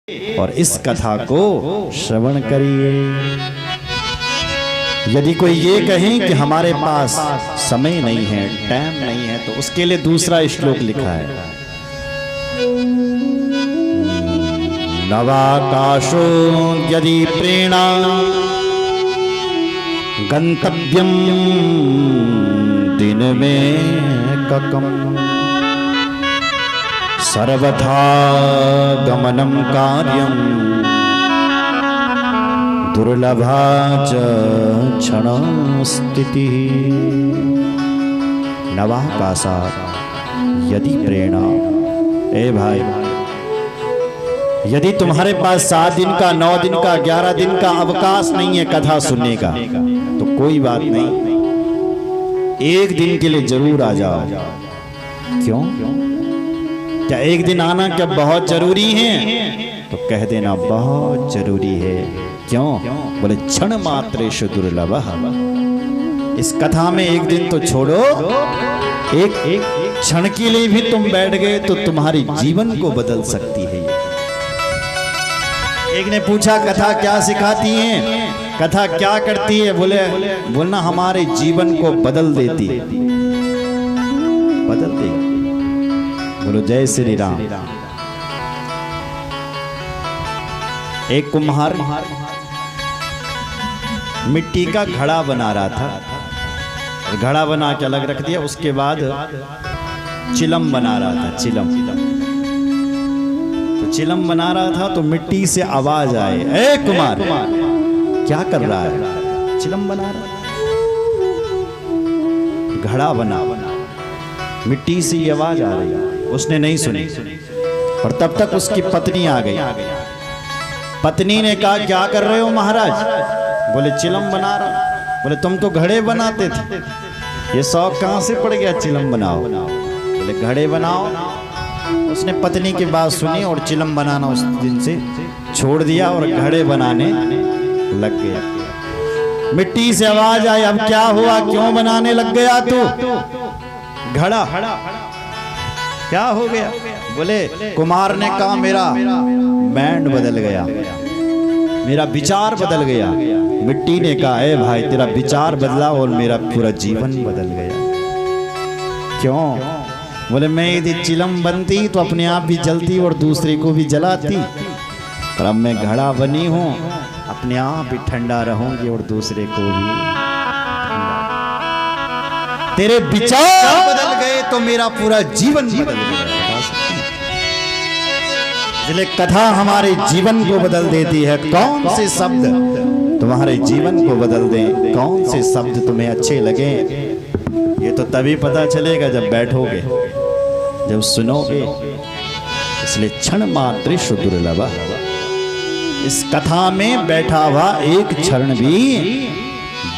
और इस कथा को श्रवण करिए। यदि कोई ये कहे कि हमारे पास समय नहीं है, टाइम नहीं है, तो उसके लिए दूसरा श्लोक लिखा है, नवाकाशो यदि प्रेणा गंतव्यम दिन में ककम सर्वथा गमनम कार्यम दुर्लभा च क्षण स्थिति। नवाकाशात् यदि प्रेरणा, ए भाई, यदि तुम्हारे पास 7 दिन का, 9 दिन का, 11 दिन का अवकाश नहीं है कथा सुनने का, तो कोई बात नहीं, 1 दिन के लिए जरूर आ जाओ। क्यों? क्या 1 दिन आना क्या बहुत जरूरी है? तो कह देना बहुत जरूरी है। क्यों? बोले क्षण मात्रेषु दुर्लभः। इस कथा में 1 दिन तो छोड़ो, एक क्षण के लिए भी तुम बैठ गए तो तुम्हारी जीवन को बदल सकती है। एक ने पूछा कथा क्या सिखाती है, कथा क्या करती है? बोलना हमारे जीवन को बदल देती है, बदल देगी। बोलो जय श्री राम। एक कुम्हार मिट्टी का घड़ा बना रहा था, घड़ा बना के अलग रख दिया, उसके बाद चिलम बना रहा था। चिलम बना रहा था तो मिट्टी से आवाज आए, ए कुमार क्या कर रहा है? चिलम बना रहा, घड़ा बना, मिट्टी से ये आवाज आ रही। उसने नहीं सुनी और तब तक उसकी पत्नी आ गई। पत्नी ने कहा क्या कर रहे हो महाराज? बोले चिलम बना रहा। बोले तुम तो घड़े बनाते थे, ये शौक कहां से पड़ गया चिलम बनाओ? बोले घड़े बनाओ। उसने पत्नी की बात सुनी और चिलम बनाना उस दिन से छोड़ दिया और घड़े बनाने लग गया। मिट्टी से आवाज आई, अब क्या हुआ? क्यों बनाने लग गया तू घड़ा? क्या हो गया? बोले कुमार ने कहा मेरा बैंड बदल गया, मेरा विचार बदल गया। मिट्टी ने कहा ए भाई तेरा विचार बदला और मेरा पूरा जीवन बदल गया। क्यों? बोले मैं यदि चिलम बनती तो अपने आप भी जलती और दूसरे को भी जलाती, पर अब मैं घड़ा बनी हूं, अपने आप भी ठंडा रहूंगी और दूसरे को भी। तेरे विचार बदल गए तो मेरा पूरा जीवन बदल गया। इसलिए कथा हमारे जीवन को बदल देती है। कौन से शब्द तुम्हारे जीवन को बदल दें, कौन से शब्द तुम्हें अच्छे लगे, ये तो तभी पता चलेगा जब बैठोगे, जब सुनोगे। इसलिए क्षण मात्रेषु दुर्लभः, इस कथा में बैठा हुआ एक क्षण भी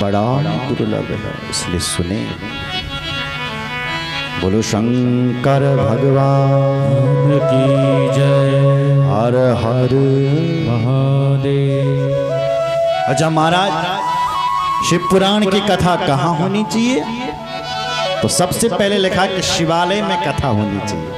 बड़ा दुर्लभ है, इसलिए सुने। बोलो शंकर भगवान की जय। हर हर महादेव। अच्छा महाराज, शिव पुराण की कथा कहाँ होनी चाहिए? तो सबसे पहले लिखा कि शिवालय में कथा होनी चाहिए।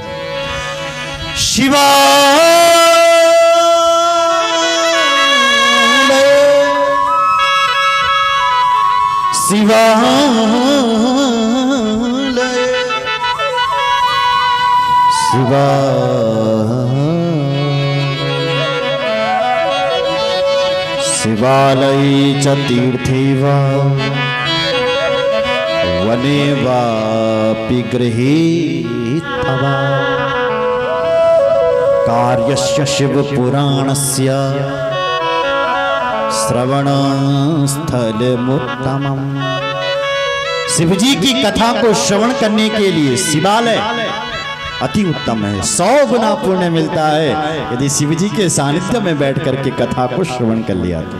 शिवालय च तीर्थे वा वने वापि गृहीत्वा कार्यस्य शिव पुराणस्य श्रवणस्थलमुत्तमम्। शिवजी की कथा को श्रवण करने के लिए शिवालय अति उत्तम है, 100 गुना पुण्य मिलता है यदि शिवजी के सानिध्य में बैठ करके कथा को श्रवण कर लिया तो।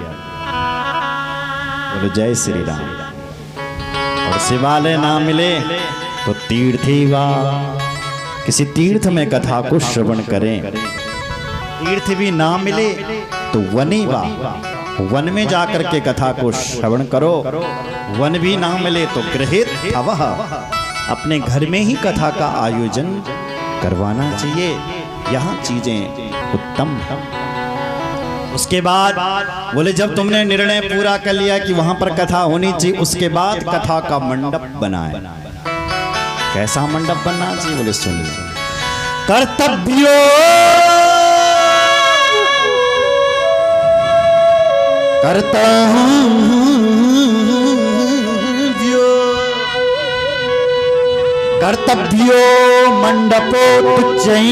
बोलो जय श्री राम। और शिवालय ना मिले तो तीर्थी वा, किसी तीर्थ में कथा को श्रवण करें। तीर्थ भी ना मिले तो वनी वा, वन में जाकर के कथा को श्रवण करो। वन भी ना मिले तो गृहीत अवह, अपने घर में ही कथा का आयोजन करवाना चाहिए। यहाँ चीजें उत्तम उसके बाद बोले जब तुमने निर्णय पूरा कर लिया कि वहां पर कथा होनी चाहिए, उसके बाद कथा का मंडप बनाए। कैसा मंडप बनना चाहिए? बोले सुनिए, कर्तव्यो कर्तव्यो मंडपोच्चैः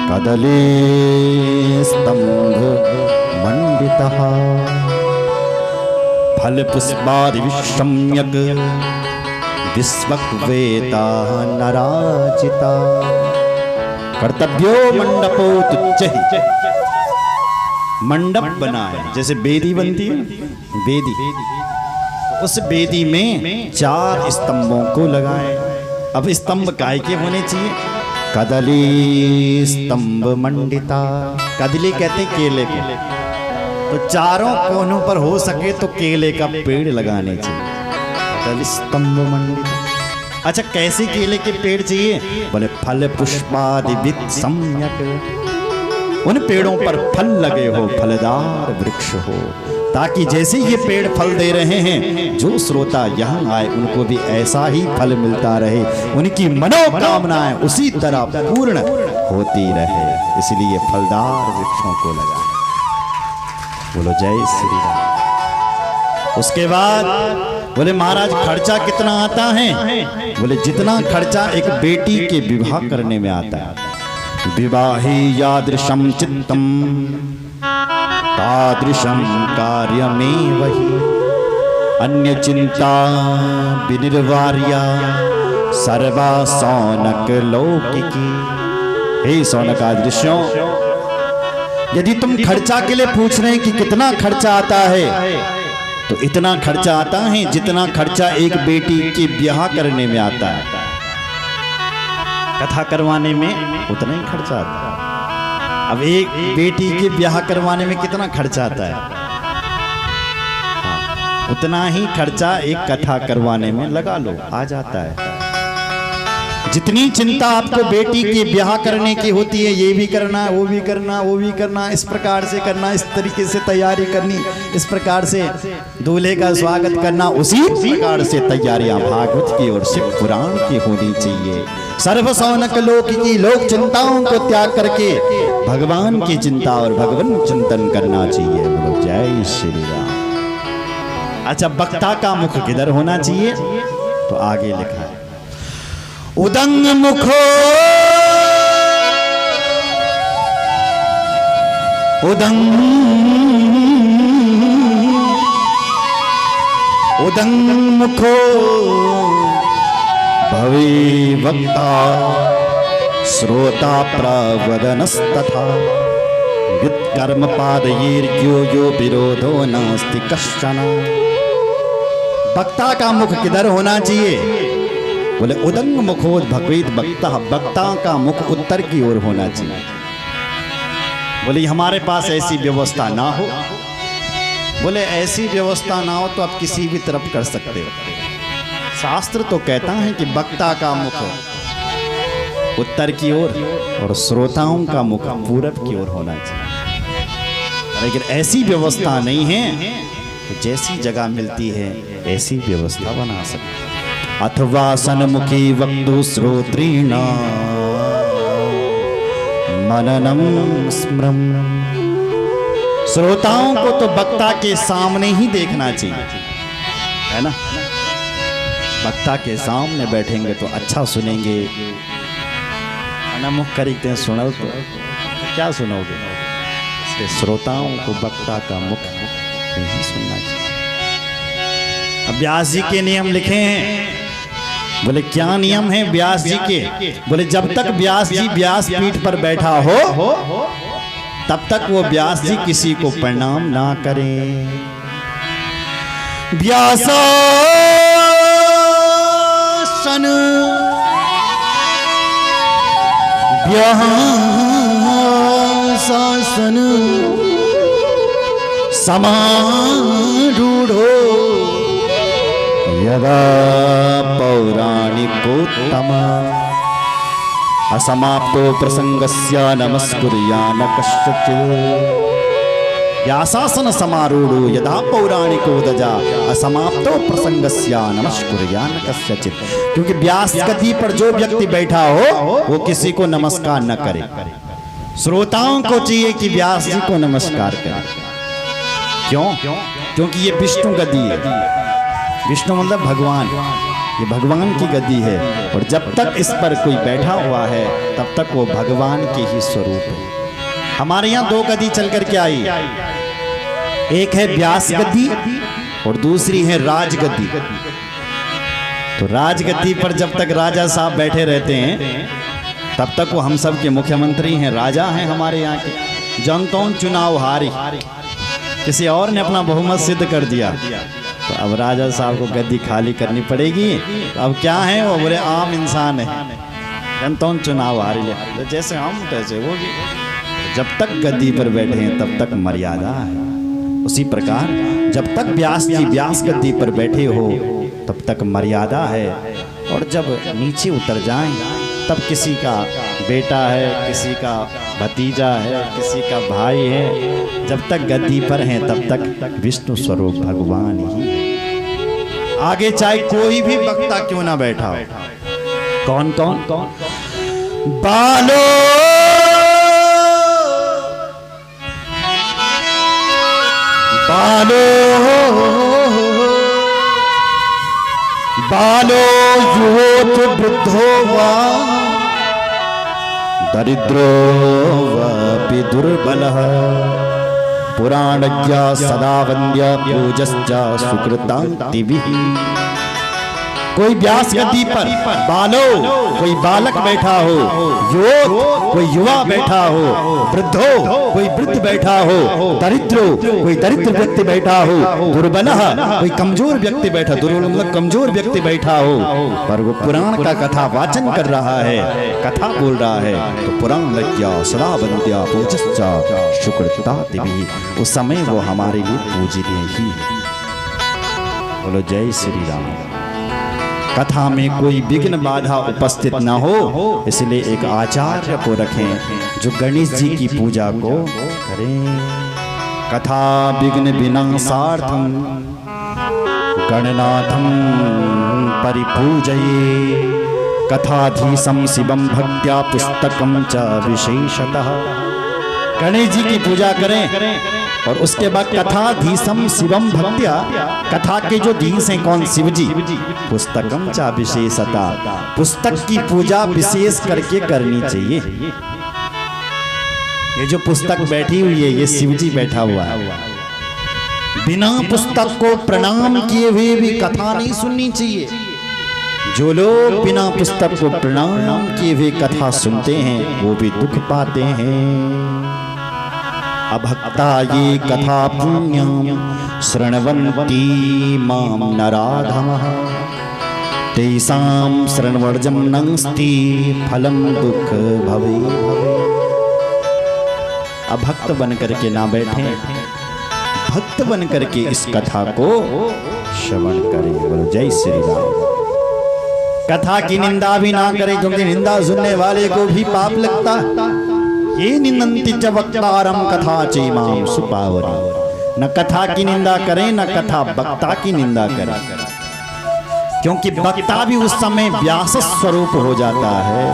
कदली स्तंभ मंडितः फल पुष्पादि विषम्यक विश्वक्वेता नराजिता। कर्तव्यो मंडपोच्चैः, मंडप बनाए जैसे बेदी बनती है, बेदी, उस बेदी में 4 स्तंभों को लगाए। अब स्तंभ काय के होने चाहिए? कदली स्तंभ मंडिता। कदली कहते हैं केले को, तो चारों कोनों पर हो सके तो केले का पेड़ लगाने चाहिए। कदली स्तंभ मंडिता। अच्छा, कैसे केले के पेड़ चाहिए? बोले फल पुष्पादि विद सम्यक, उन पेड़ों पर फल लगे हो, फलदार वृक्ष हो, ताकि जैसे ये पेड़ फल दे रहे हैं, जो श्रोता यहाँ आए उनको भी ऐसा ही फल मिलता रहे, उनकी मनोकामनाएं उसी तरह पूर्ण होती रहे। इसलिए फलदार वृक्षों को लगा। बोलो जय श्री राम। उसके बाद बोले महाराज खर्चा कितना आता है? बोले जितना खर्चा एक बेटी के विवाह करने में आता है। विवाही यादृशं चित्तम तादृशं कार्यमेव हि, अन्य चिंता विनिर्वार्या सर्वा सौनक लौकिकी। हे सौनकादृश्यों, यदि तुम खर्चा के लिए पूछ रहे हैं कि कितना खर्चा आता है, तो इतना खर्चा आता है जितना खर्चा एक बेटी के ब्याह करने में आता है। कथा करवाने में उतना ही खर्चा आता है। अब एक बेटी के ब्याह करवाने में कितना खर्चा आता है? हाँ, उतना ही खर्चा एक कथा करवाने में लगा लो, आ जाता है। जितनी चिंता आपको बेटी के ब्याह करने की होती है, ये भी करना, वो भी करना, वो भी करना, इस प्रकार से करना, इस तरीके से तैयारी करनी, इस प्रकार से दूल्हे का स्वागत करना, उसी प्रकार से तैयारियां भागवत की और शिव पुराण की होनी चाहिए। सर्व सौनक लोक की लोक चिंताओं को त्याग करके भगवान की चिंता और भगवान चिंतन करना चाहिए। बोलो जय श्री राम। अच्छा, वक्ता का मुख किधर होना चाहिए? तो आगे लिखा है, उदंग मुखो उदंग मुखो भवे वक्ता श्रोता प्रवदनस्तथा व्युत्कर्म पादयेर्यो यो विरोधो नास्ति कश्चन। वक्ता का मुख किधर होना चाहिए? बोले उदंग मुखोद भगवत वक्ता, वक्ता का मुख उत्तर की ओर होना चाहिए। बोले हमारे पास ऐसी व्यवस्था ना हो। बोले ऐसी व्यवस्था ना हो तो आप किसी भी तरफ कर सकते हो। शास्त्र तो कहता है कि वक्ता का मुख उत्तर की ओर और श्रोताओं का मुख पूरब की ओर होना चाहिए। लेकिन ऐसी व्यवस्था नहीं है, तो जैसी जगह मिलती है ऐसी व्यवस्था बना सकते। अथवा सन्मुखी वक्तु श्रोत्रीणा मननम स्मरम। श्रोताओं को तो वक्ता के सामने ही देखना चाहिए, है ना? वक्ता के सामने बैठेंगे तो अच्छा सुनेंगे, मुख खरीदते हैं सुनो तो क्या सुनोगे? इसलिए श्रोताओं को वक्ता का मुख नहीं सुनना चाहिए। अब व्यास जी के नियम लिखे हैं। बोले क्या नियम है व्यास जी के? बोले जब तक व्यास जी व्यास पीठ पर बैठा हो तब तक वो व्यास जी किसी को प्रणाम ना करें। व्यासन व्यासन समारूढ़ो यदा पौराणिकोत्तम। असमाप्तो प्रसंगस्य नमस्कुर्यान कश्चित्। व्यासासन समारूढ़ो यदा पौराणिको दजा असमाप्तो प्रसंगस्य नमस्कुर्यान कस्यचित्। क्योंकि व्यास गद्दी पर जो व्यक्ति बैठा हो वो किसी को नमस्कार न करे। श्रोताओं को चाहिए कि व्यास जी को नमस्कार करें। क्यों? क्योंकि ये विष्णु गद्दी है। विष्णु मतलब भगवान, ये भगवान की गद्दी है। और जब तक इस पर कोई बैठा हुआ है तब तक वो भगवान के ही स्वरूप है। हमारे यहाँ दो गद्दी चल करके आई, एक है व्यास गद्दी और दूसरी है राज गद्दी। तो राज गद्दी पर जब तक राजा साहब बैठे रहते हैं तब तक वो हम सब के मुख्यमंत्री हैं, राजा हैं हमारे यहाँ के। जनता चुनाव हारी, किसी और ने अपना बहुमत सिद्ध कर दिया, तो अब राजा साहब को गद्दी खाली करनी पड़ेगी। तो अब क्या है, वो बोले आम इंसान है, जनता चुनाव हारी ले, तो जैसे हम तैसे वो भी। जब तक गद्दी पर बैठे हैं तब तक मर्यादा है। उसी प्रकार जब तक व्यास जी व्यास गद्दी पर बैठे हो तब तक मर्यादा है। और जब नीचे उतर जाएं तब किसी का बेटा है, किसी का भतीजा है, किसी का भाई है, जब तक गद्दी पर हैं तब तक विष्णु स्वरूप भगवान ही है। आगे चाहे कोई भी वक्ता क्यों ना बैठा हो। कौन कौन कौन? बालो बालो बालो युवोत वृद्धो वा दरिद्रो वापि दुर्बलः पुराणज्ञा सदा वन्द्य पूजश्च सुकृतान्तिभिः। कोई व्यास गद्दी पर बालो कोई बालक बैठा हो, युवक कोई युवा बैठा हो, वृद्धो कोई वृद्ध बैठा हो, दरिद्रो कोई दरिद्र व्यक्ति बैठा हो, दुर्बलः कोई कमजोर व्यक्ति बैठा, दुर्बल मतलब कमजोर व्यक्ति बैठा हो, पर वो पुराण का कथा वाचन कर रहा है, कथा बोल रहा है, तो पुराण लज्ञा सदा वन्द्या पूजश्च सुकृतान्तिभिः। उस समय वो हमारे लिए पूजनीय ही है। बोलो जय श्री राम। कथा में कोई विघ्न बाधा उपस्थित न हो, इसलिए एक आचार्य को रखें जो गणेश जी की पूजा को करें। कथा विघ्न विनाशार्थम गणनाथम परिपूजये कथाधीशं शिवं भक्त्या पुस्तकं च विशेषतः। गणेश जी की पूजा करें और उसके बाद कथाधीशं शिवम भक्त्या, कथा के जो धीश हैं कौन? शिव जी। पुस्तकम चा विशेषता, पुस्तक की पूजा विशेष करके करनी चाहिए। ये जो पुस्तक बैठी हुई है ये शिव जी बैठा हुआ है। बिना पुस्तक को प्रणाम किए हुए भी कथा नहीं सुननी चाहिए। जो लोग बिना पुस्तक को प्रणाम किए हुए कथा सुनते हैं वो भी दुख पाते हैं। अभक्ता ये कथा पुण्यं शृण्वन्ति मां नराधमः तेषां शरणवर्जं नास्ति फलं दुख भवे भवे। अभक्त बन करके ना बैठे, भक्त बन करके इस कथा को श्रवण करें। बोलो जय श्री राम। कथा की निंदा भी ना करें, क्योंकि निंदा सुनने वाले को भी पाप लगता। ये निंदन्ति च वक्तारं कथा चैमां सुपावरी। न कथा की निंदा करें न कथा वक्ता की निंदा करें, क्योंकि वक्ता भी उस समय व्यास स्वरूप हो जाता है।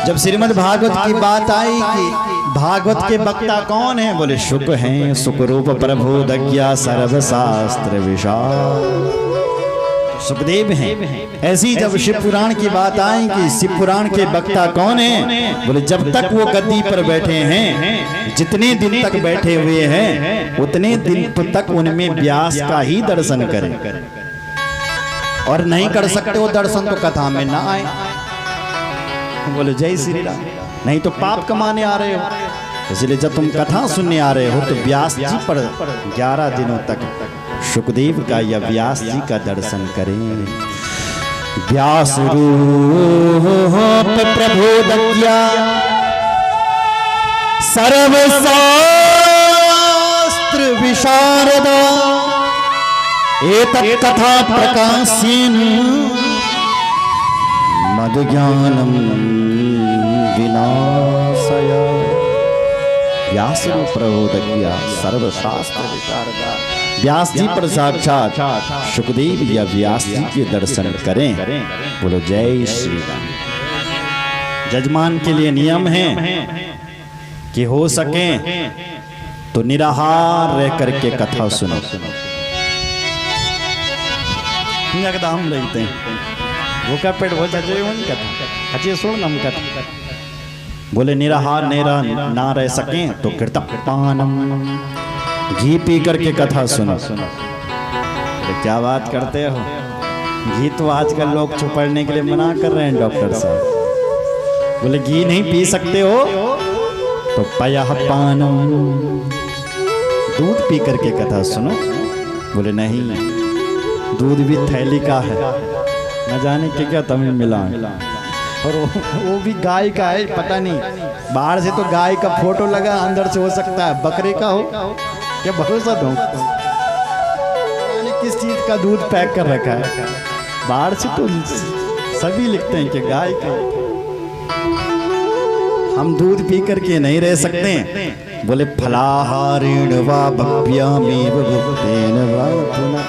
जब श्रीमद् भागवत की बात आई कि भागवत के वक्ता कौन है, बोले शुक हैं, सुखरूप प्रबोधज्ञ सर्वशास्त्र विशारद सुखदेव हैं। ऐसी जब शिव पुराण की बात आई कि शिव पुराण के वक्ता कौन है, बोले जब तक वो गद्दी पर बैठे हैं, जितने दिन तक बैठे हुए हैं उतने दिन तक उनमें व्यास का ही दर्शन करें, और नहीं कर सकते वो दर्शन तो कथा में ना आए। बोले जय श्री राम। नहीं तो पाप कमाने आ रहे हो, इसलिए जब तुम कथा सुनने आ रहे हो तो व्यास जी पर 11 दिनों तक सुखदेव का या व्यास जी का दर्शन करें। व्यास रूप प्रबोधज्ञ सर्वशास्त्र विशारद एतत् कथा प्रकाशेन मदज्ञानं विनाशय व्यासनो प्रबोधज्ञ सर्वशास्त्र विशारदा। व्यास जी पर साक्षात सुखदेव या व्यास जी के दर्शन करें। बोलो जय श्री राम। जजमान के लिए नियम है कि हो सके तो निराहार रह करके कथा सुनो। एकदम लेते हैं वो का पेट बहुत अच्छे कथा अच्छे सुन नम कथा। बोले निराहार ना रह सके तो कृतपानम घी पी करके कथा सुनो। तो क्या बात करते हो, घी तो आजकल लोग छुपड़ने के लिए मना कर रहे हैं डॉक्टर साहब। बोले घी नहीं पी सकते हो तो पयः पानम दूध पी करके कथा सुनो। बोले नहीं, दूध भी थैली का है, न जाने क्या तमिल मिला और वो भी गाय का है, पता नहीं। बाहर से तो गाय का फोटो लगा, अंदर से हो सकता है बकरे का हो, क्या भरोसा दो किस चीज का दूध पैक कर रखा है। बाहर से तो सभी लिखते हैं कि गाय का। हम दूध पी करके नहीं रह सकते। बोले फलाहारेण वा भव्यामेव भुक्तेन वा पुनः।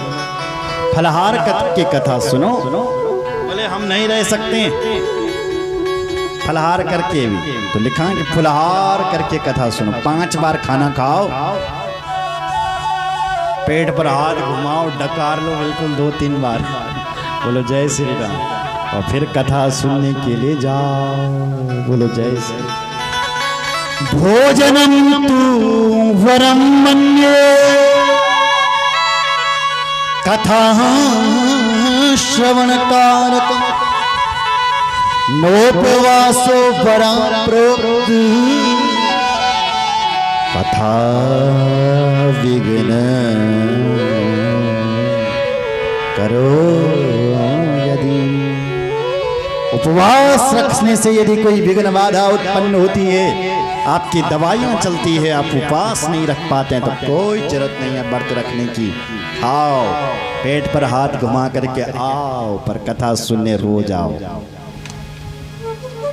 फलाहार के कथा सुनो। बोले हम नहीं रह सकते फलाहार करके भी, तो लिखा कि फलाहार करके कथा सुनो। 5 बार खाना खाओ, पेट पर हाथ घुमाओ, डकार लो बिल्कुल 2-3 बार। बोलो जय श्री राम। और फिर कथा सुनने के लिए जाओ। बोलो जय श्री राम। भोजनम तु वरम मन्ये कथा श्रवण कारकम नोपवासो वरा प्रोक्ति कथा विघ्न करो यदि। उपवास रखने से यदि कोई विघ्न बाधा उत्पन्न होती है, आपकी दवाइयां चलती है, आप उपवास नहीं रख पाते हैं, तो कोई जरूरत नहीं है व्रत रखने की। आओ पेट पर हाथ घुमा करके आओ, पर कथा सुनने रोज आओ।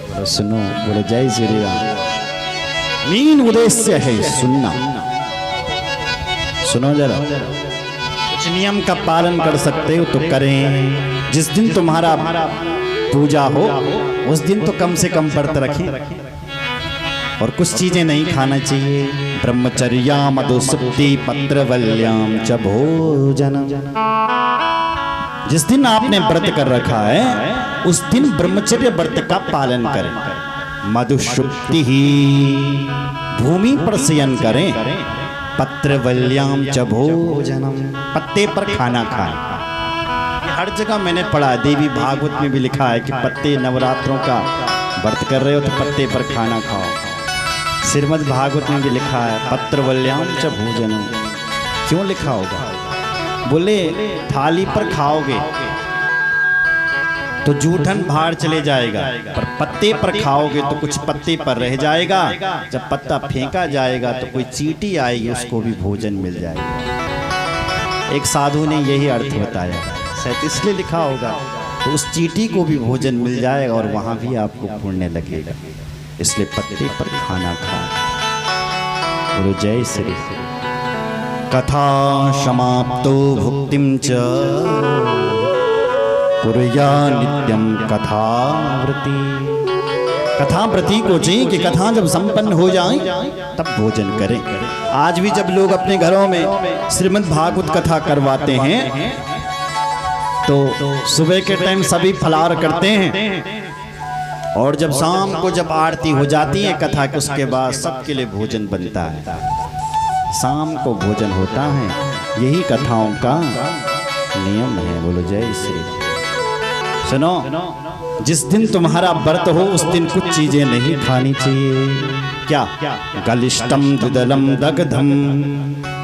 बोलो सुनो। बोलो जय श्री राम। मेन उद्देश्य है सुनना। सुनो जरा, कुछ नियम का पालन कर सकते हो तो करें। जिस दिन तुम्हारा पूजा हो उस दिन तो कम से कम व्रत रखें। और कुछ चीजें नहीं खाना चाहिए। ब्रह्मचर्या मधुसुप्ति पत्रवल्याम च भोजन। जिस दिन आपने व्रत कर रखा है उस दिन ब्रह्मचर्य व्रत का पालन करें। मधुसुप्ति ही भूमि पर शयन करें। पत्रवल्याम च भोजनम पत्ते पर खाना खाएं। हर जगह मैंने पढ़ा, देवी भागवत में भी लिखा है कि पत्ते नवरात्रों का व्रत कर रहे हो तो पत्ते पर खाना खाओ। श्रीमद् भागवत में भी लिखा है पत्रवल्याम च भोजनम। क्यों लिखा होगा? बोले थाली पर खाओगे तो जूठन बाहर चले जाएगा, पर पत्ते पर खाओगे तो कुछ पत्ते पर रह जाएगा। जब पत्ता फेंका जाएगा तो कोई चींटी आएगी, उसको भी भोजन मिल जाएगा। एक साधु ने यही अर्थ बताया, शायद इसलिए लिखा होगा। तो उस चींटी को भी भोजन मिल जाएगा और वहां भी आपको पुण्य लगेगा। इसलिए पत्ते पर खाना खाओ। बोलो जय श्री। कथा समाप्तो भुक्तिम च कुर्या नित्यम कथावृति। कथावृति को चाहिए कि कथा जब संपन्न हो जाए तब भोजन करें। आज भी जब लोग अपने घरों में श्रीमद् भागवत कथा करवाते हैं तो सुबह के टाइम सभी फलाहार करते हैं, और जब शाम को जब आरती हो जाती है कथा के, उसके बाद सबके लिए भोजन बनता है। शाम को भोजन होता है। यही कथाओं का नियम है। बोलो जय श्री। सुनो, जिस दिन तुम्हारा व्रत हो उस दिन कुछ चीजें नहीं खानी चाहिए। क्या? गलिष्टम द्विदलम दग्धम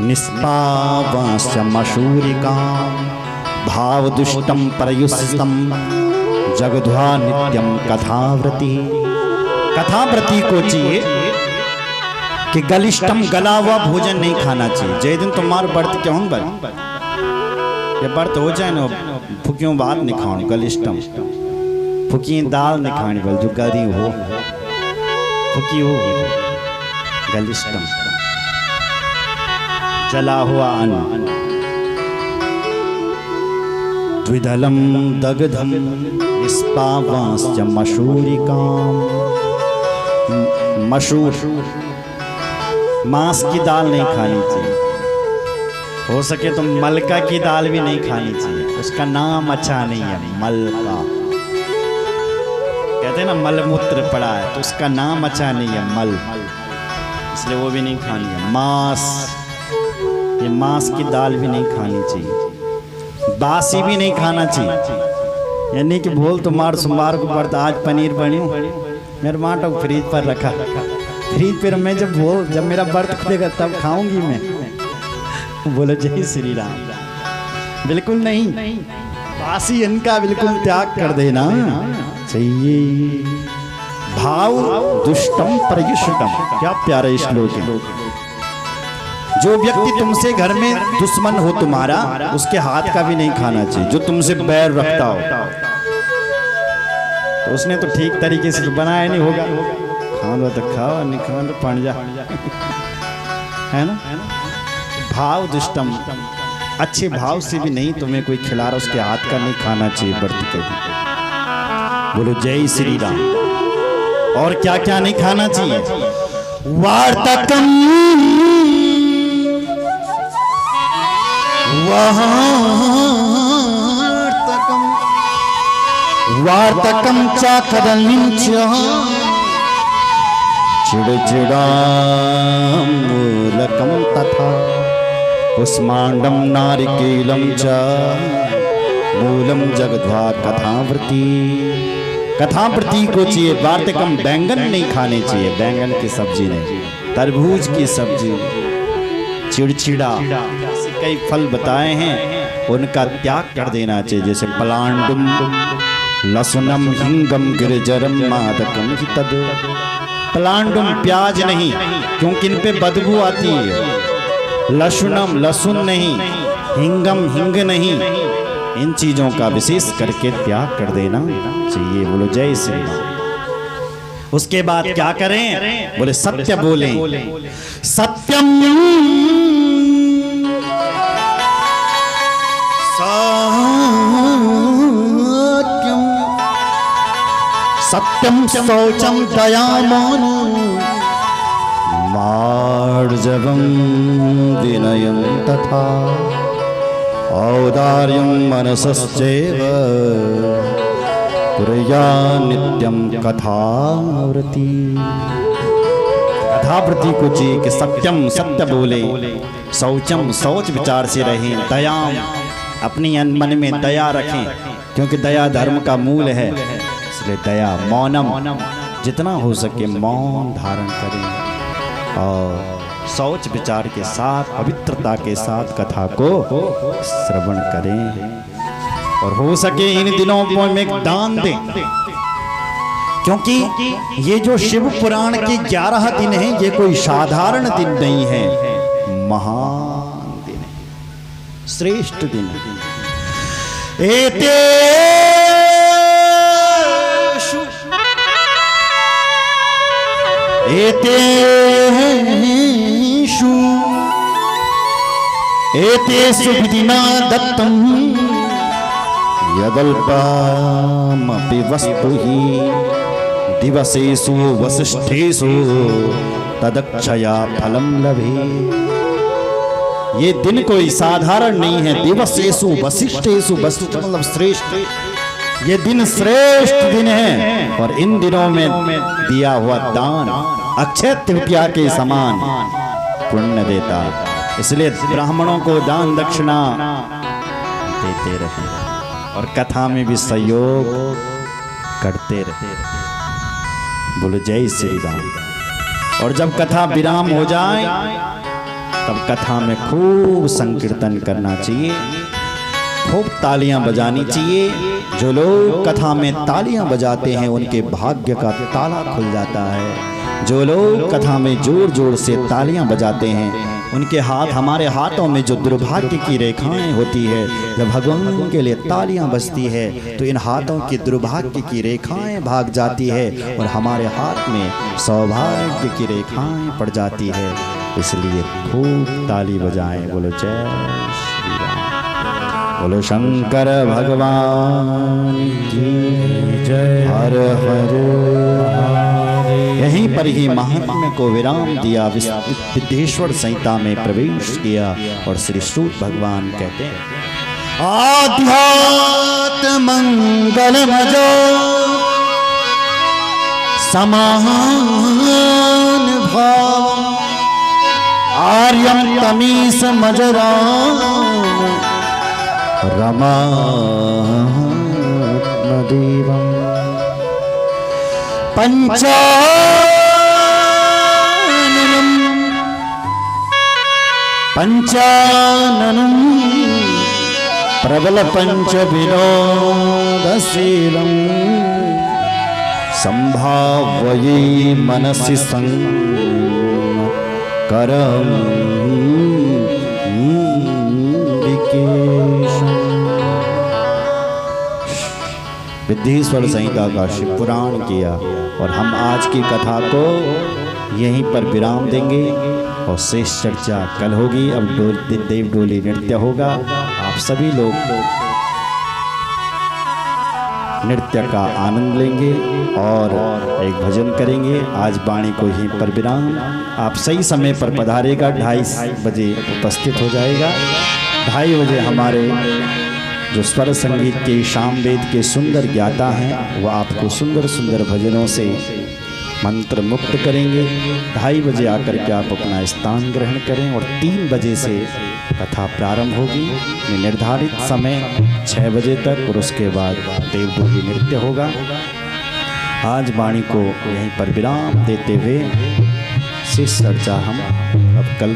निष्पावास्य मशूरिका भावदुष्टम परयुष्टम जगध्वा नित्यम कथाव्रति। कथाव्रति को चाहिए कि गलिष्टम गला हुआ भोजन नहीं खाना चाहिए। जय दिन तुम्हारा व्रत क्यों ये व्रत हो जाए ना, फुकियों बात नहीं खाओ। गलिष्टम फुकी दाल नहीं खानी बोल जो गदी हो फुकी हो गलिष्टम जला हुआ अन्न द्विदलम दग्धम निष्पावांश्च मशूरिकाम मशूर मांस की दाल नहीं खानी चाहिए, हो सके तो मलका की दाल भी नहीं खानी चाहिए, उसका नाम अच्छा नहीं है मलका। कहते हैं ना मलमूत्र पड़ा है तो उसका नाम अच्छा नहीं है मल, इसलिए वो भी नहीं खानी है। मांस, ये मांस की दाल भी नहीं खानी चाहिए, बासी भी नहीं खाना चाहिए। यानी कि बोल तो मार सोमवार को पड़ता आज पनीर बनी मेरे माँ तो फ्रीज पर रखा, फ्रीज पर मैं जब मेरा व्रत खुलेगा तब खाऊंगी मैं। बोलो जय श्री राम। बिल्कुल नहीं, बासी इनका बिल्कुल त्याग कर देना चाहिए। भाव दुष्टम प्रयुष्टम, क्या प्यारा श्लोक है। जो व्यक्ति तुमसे घर में दुश्मन हो तुम्हारा, उसके हाथ का भी नहीं खाना चाहिए। जो तुमसे बैर रखता हो तो उसने तो ठीक तरीके से तो बनाया नहीं होगा, खाओ तो खाओ, नहीं खाओ तो पड़ जा, है ना। भाव दुष्टम, अच्छे भाव से भी नहीं तुम्हें कोई खिला रहा, उसके हाथ का नहीं खाना चाहिए व्रत के दिन। बोलो जय श्री राम। और क्या क्या नहीं खाना चाहिए? वार्तकम वार्तकम च कदलीं च चिड़चिड़ामूलकं तथा कुष्मांडं नारिकेलं च मूलम जगद्वा कथावृत्ति। कथावृत्ति को चाहिए। वार्तकम, बैंगन नहीं खाने चाहिए, बैंगन की सब्जी नहीं, तरबूज की सब्जी, चिड़चिड़ा, कई फल बताए हैं उनका त्याग कर देना चाहिए। जैसे पलांडुम लसुनम हिंगम गिरजरम मादकम की तद। पलांडुम प्याज नहीं, क्योंकि इन पे बदबू आती है। लसुनम लहसुन नहीं, हिंगम हिंग नहीं, इन चीजों का विशेष करके त्याग कर देना चाहिए। बोलो जय श्री राम। उसके बाद क्या करें? बोले सत्य बोलें। सत्यम सत्यम शौचम दयामानं मार्जवं विनयं तथा औदार्यं मनसश्चैव कुर्या नित्यं कथावृत्ति। कथावृत्ति को चाहिए कि सत्यम सत्य बोले, शौचम शौच विचार से रहें, दया अपनी मन में दया रखें, क्योंकि दया धर्म का मूल है। इसलिए दया, मौनम, जितना हो सके मौन धारण करें और शौच विचार के साथ पवित्रता के साथ कथा को श्रवण करें। और हो सके इन दिनों में दान दें, क्योंकि ये जो शिव पुराण के 11 दिन हैं, ये कोई साधारण दिन नहीं है, महान दिन है, श्रेष्ठ दिन है। एतेषु विधिना दत्तं यदल्पमपि वस्तु हि दिवसेषु वसिष्ठेषु तदक्षया फलं लभे। ये दिन कोई साधारण नहीं है। दिवसेषु वसिष्ठेषु, वसिष्ठ मतलब श्रेष्ठ, ये दिन श्रेष्ठ दिन है। और इन दिनों में दिया हुआ दान अक्षय तृतीया के समान पुण्य देता। इसलिए ब्राह्मणों को दान दक्षिणा देते रहे और कथा में भी सहयोग करते रहे। बोलो जय श्री राम। और जब कथा विराम हो जाए तब कथा में खूब संकीर्तन करना चाहिए, खूब तालियां बजानी चाहिए। जो लोग कथा में तालियां बजाते हैं उनके भाग्य का ताला खुल जाता है। जो लोग कथा में जोर जोर से तालियां बजाते हैं उनके हाथ हमारे हाथों में जो दुर्भाग्य की रेखाएं होती है, जब भगवान के लिए तालियां बजती है तो इन हाथों की दुर्भाग्य की रेखाएं भाग जाती है और हमारे हाथ में सौभाग्य की रेखाएं पड़ जाती है। इसलिए खूब ताली बजाएं। बोलो जय श्री राम, बोलो शंकर भगवान की जय। हर हर यहीं पर ही महात्म्य को विराम दिया, विद्येश्वर संहिता में प्रवेश किया और श्री सूत भगवान कहते हैं आध्यात्म मंगलमजो समान भाव आर्यम तमीस मजरा रमात्मदेवम् पंचाननम् प्रबल पंच विनोदशीलम् संभावये मनसि संकरम् विद्येश्वर संहिता का शिव पुराण किया और हम आज की कथा को यहीं पर विराम देंगे और शेष चर्चा कल होगी। अब देव डोली नृत्य होगा, आप सभी लोग नृत्य का आनंद लेंगे और एक भजन करेंगे। आज वाणी को यहीं पर विराम। आप सही समय पर पधारेगा, 2:30 बजे उपस्थित हो जाएगा। 2:30 बजे हमारे जो स्वर संगीत के शाम वेद के सुंदर ज्ञाता हैं वो आपको सुंदर सुंदर भजनों से मंत्र मुक्त करेंगे। 2:30 बजे आकर के आप अपना स्थान ग्रहण करें और 3 बजे से कथा प्रारंभ होगी। निर्धारित समय 6 बजे तक और उसके बाद देवडोली नृत्य होगा। आज वाणी को यहीं पर विराम देते हुए शेष चर्चा हम अब कल